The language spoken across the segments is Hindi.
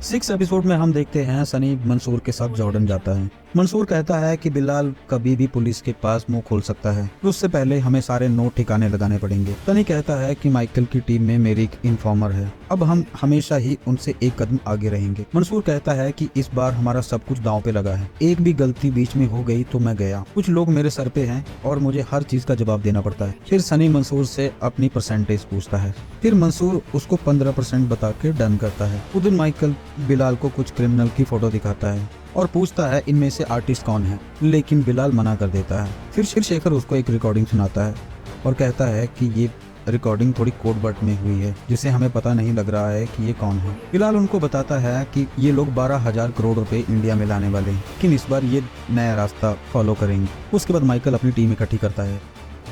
6 एपिसोड में हम देखते हैं सनी मंसूर के साथ जॉर्डन जाता है। मंसूर कहता है कि बिलाल कभी भी पुलिस के पास मुंह खोल सकता है, उससे पहले हमें सारे नोट ठिकाने लगाने पड़ेंगे। सनी कहता है कि माइकल की टीम में मेरी एक इन्फॉर्मर है, अब हम हमेशा ही उनसे एक कदम आगे रहेंगे। मंसूर कहता है कि इस बार हमारा सब कुछ दांव पे लगा है, एक भी गलती बीच में हो गई तो मैं गया। कुछ लोग मेरे सर पे हैं और मुझे हर चीज का जवाब देना पड़ता है। फिर सनी मंसूर से अपनी परसेंटेज पूछता है, फिर मंसूर उसको 15% बता के डन करता है। उधर माइकल बिलाल को कुछ क्रिमिनल की फोटो दिखाता है और पूछता है इनमें से आर्टिस्ट कौन है, लेकिन बिलाल मना कर देता है। फिर शेखर उसको एक रिकॉर्डिंग सुनाता है और कहता है कि ये रिकॉर्डिंग थोड़ी कोड वर्ड में हुई है, जिसे हमें पता नहीं लग रहा है कि ये कौन है। बिलाल उनको बताता है कि ये लोग 12,000 करोड़ रुपए इंडिया में लाने वाले हैं, लेकिन इस बार ये नया रास्ता फॉलो करेंगे। उसके बाद माइकल अपनी टीम इकट्ठी करता है।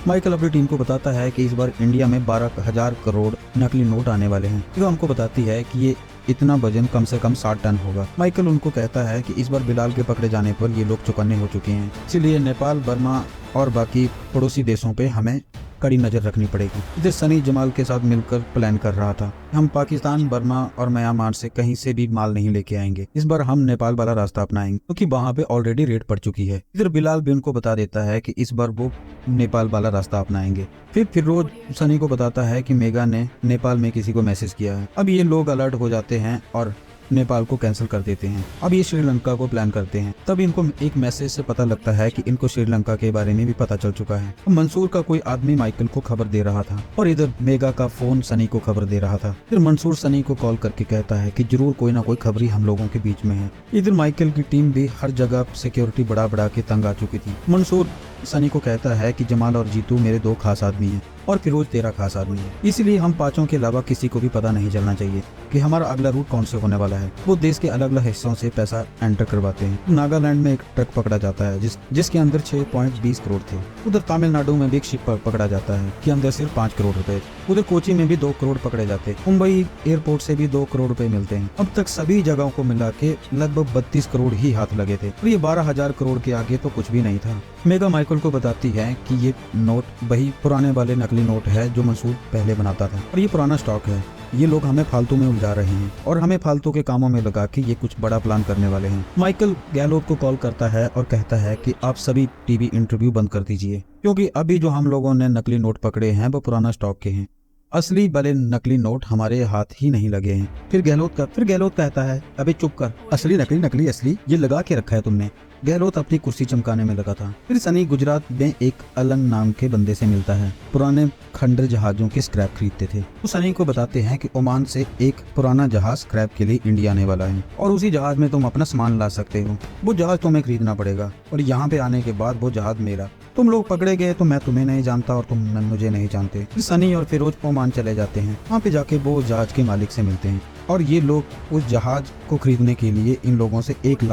माइकल अपनी टीम को बताता है कि इस बार इंडिया में 12,000 करोड़ नकली नोट आने वाले हैं। वो हमको बताती है कि ये इतना वजन कम से कम 60 टन होगा। माइकल उनको कहता है कि इस बार बिलाल के पकड़े जाने पर ये लोग चौकन्ने हो चुके हैं, इसलिए नेपाल, बर्मा और बाकी पड़ोसी देशों पे हमें कड़ी नजर रखनी पड़ेगी। इधर सनी जमाल के साथ मिलकर प्लान कर रहा था, हम पाकिस्तान, बर्मा और म्यांमार से कहीं से भी माल नहीं लेके आएंगे। इस बार हम नेपाल वाला रास्ता अपनाएंगे, क्योंकि वहाँ पे ऑलरेडी रेड पड़ चुकी है। इधर बिलाल भी उनको बता देता है कि इस बार वो नेपाल वाला रास्ता अपनाएंगे। फिर फिरोज सनी को बताता है कि मेगा ने नेपाल में किसी को मैसेज किया है। अब ये लोग अलर्ट हो जाते हैं और नेपाल को कैंसिल कर देते हैं। अब ये श्रीलंका को प्लान करते हैं। तब इनको एक मैसेज से पता लगता है कि इनको श्रीलंका के बारे में भी पता चल चुका है। मंसूर का कोई आदमी माइकल को खबर दे रहा था और इधर मेगा का फोन सनी को खबर दे रहा था। फिर मंसूर सनी को कॉल करके कहता है कि जरूर कोई ना कोई खबरी हम लोगों के बीच में है। इधर माइकल की टीम भी हर जगह सिक्योरिटी बढ़ा के तंग आ चुकी थी। मंसूर सनी को कहता है कि जमाल और जीतू मेरे 2 खास आदमी हैं और फिरोज तेरा खास आदमी है, इसलिए हम पांचों के अलावा किसी को भी पता नहीं चलना चाहिए कि हमारा अगला रूट कौन से होने वाला है। वो देश के अलग अलग हिस्सों से पैसा एंटर करवाते हैं। नागालैंड में एक ट्रक पकड़ा जाता है जिसके अंदर 6.20 करोड़ थे। उधर तमिलनाडु में भी एक शिप पकड़ा जाता है कि अंदर सिर्फ 5 करोड़ रुपए। उधर कोची में भी 2 करोड़ पकड़े जाते हैं। मुंबई एयरपोर्ट से भी 2 करोड़ रुपए मिलते हैं। अब तक सभी जगहों को मिला के लगभग 32 करोड़ ही हाथ लगे थे और ये 12,000 करोड़ के आगे तो कुछ भी नहीं था। मेगा माइकल को बताती है कि ये नोट वही पुराने वाले नकली नोट है जो मंसूर पहले बनाता था और ये पुराना स्टॉक है। ये लोग हमें फालतू में उलझा रहे हैं और हमें फालतू के कामों में लगा के ये कुछ बड़ा प्लान करने वाले हैं। माइकल गहलोत को कॉल करता है और कहता है कि आप सभी टीवी इंटरव्यू बंद कर दीजिए, क्योंकि अभी जो हम लोगों ने नकली नोट पकड़े हैं वो पुराना स्टॉक के हैं। असली वाले नकली नोट हमारे हाथ ही नहीं लगे हैं। फिर गहलोत कहता है अबे चुप कर, असली नकली नकली असली ये लगा के रखा है तुमने। गहलोत अपनी कुर्सी चमकाने में लगा था। फिर सनी गुजरात में एक अलंग नाम के बंदे से मिलता है, पुराने खंडर जहाजों के स्क्रैप खरीदते थे। वो सनी को बताते हैं कि ओमान से एक पुराना जहाज स्क्रैप के लिए इंडिया आने वाला है और उसी जहाज में तुम अपना सामान ला सकते हो। वो जहाज तुम्हें खरीदना पड़ेगा और यहाँ पे आने के बाद वो जहाज मेरा। तुम लोग पकड़े गए तो मैं तुम्हें नहीं जानता और तुम मुझे नहीं जानते। फिर सनी और फिरोज ओमान चले जाते हैं। वहाँ पे जाके वो जहाज के मालिक से मिलते हैं और ये लोग उस जहाज को खरीदने के लिए इन लोगों से $1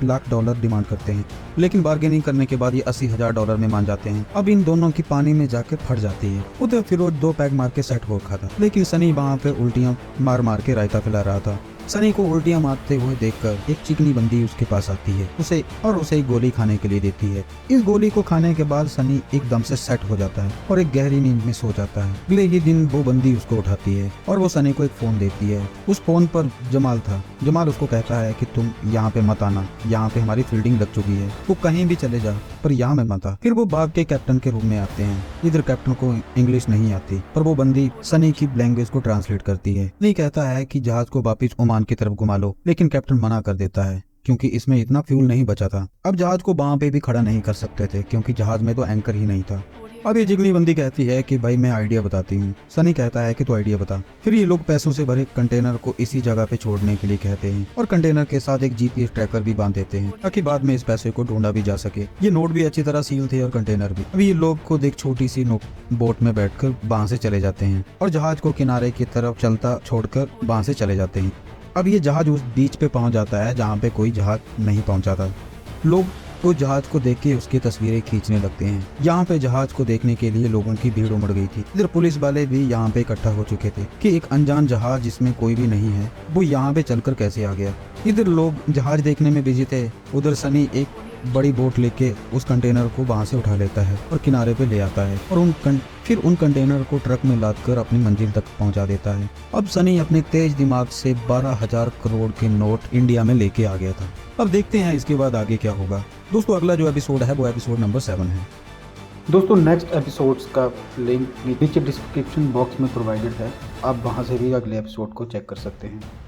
लाख डिमांड करते हैं, लेकिन बार्गेनिंग करने के बाद ये $80,000 में मान जाते हैं। अब इन दोनों की पानी में जाकर फट जाती है। उधर फिरोज 2 पैग मार के सेट हो रखा था, लेकिन सनी वहाँ पे उल्टियाँ मार के रायता फैला रहा था। सनी को उल्टियाँ मारते हुए देखकर एक चिकनी बंदी उसके पास आती है उसे एक गोली खाने के लिए देती है। इस गोली को खाने के बाद सनी एकदम से सेट हो जाता है और एक गहरी नींद में सो जाता है। अगले ही दिन वो बंदी उसको उठाती है और वो सनी को एक फोन देती है। उस फोन पर जमाल था। जमाल उसको कहता है कि तुम यहाँ पे मत आना, यहाँ पे हमारी फील्डिंग लग चुकी है, वो कहीं भी चले जा पर यहाँ में मत आ। फिर वो भाग के कैप्टन के रूम में आते हैं। इधर कैप्टन को इंग्लिश नहीं आती पर वो बंदी सनी की लैंग्वेज को ट्रांसलेट करती है। नहीं कहता है कि जहाज को वापिस ओमान की तरफ घुमा लो, लेकिन कैप्टन मना कर देता है क्योंकि इसमें इतना फ्यूल नहीं बचा था। अब जहाज को वहां पे भी खड़ा नहीं कर सकते थे क्योंकि जहाज में तो एंकर ही नहीं था। अब ये जिगनी बंदी कहती है कि भाई मैं आइडिया बताती हूँ। सनी कहता है कि तू आइडिया बता। फिर ये लोग पैसों से भरे कंटेनर को इसी जगह पे छोड़ने के लिए कहते हैं और कंटेनर के साथ एक GPS ट्रैकर भी बांध देते हैं ताकि बाद में इस पैसे को ढूंढा भी जा सके। ये नोट भी अच्छी तरह सील थे और कंटेनर भी। अभी ये लोग खुद एक छोटी सी बोट में बैठकर वहां से चले जाते हैं और जहाज को किनारे की तरफ चलता छोड़कर वहां से चले जाते हैं। अब ये जहाज उस बीच पे पहुंच जाता है जहाँ पे कोई जहाज नहीं पहुंचा था। लोग उस जहाज को देख के उसकी तस्वीरें खींचने लगते हैं। यहाँ पे जहाज को देखने के लिए लोगों की भीड़ उमड़ गई थी। इधर पुलिस वाले भी यहाँ पे इकट्ठा हो चुके थे कि एक अनजान जहाज जिसमें कोई भी नहीं है वो यहाँ पे चलकर कैसे आ गया। इधर लोग जहाज देखने में बिजी थे। उधर सनी एक बड़ी बोट लेके उस कंटेनर को वहाँ से उठा लेता है और किनारे पे ले आता है और फिर उन कंटेनर को ट्रक में लादकर अपनी मंजिल तक पहुंचा देता है। अब सनी अपने तेज दिमाग से 12,000 करोड़ के नोट इंडिया में लेके आ गया था। अब देखते हैं इसके बाद आगे क्या होगा। दोस्तों अगला जो एपिसोड है वो एपिसोड नंबर 7 है। दोस्तों नेक्स्ट एपिसोड्स का लिंक नीचे डिस्क्रिप्शन बॉक्स में प्रोवाइडेड है, आप वहां से भी अगले एपिसोड को चेक कर सकते हैं।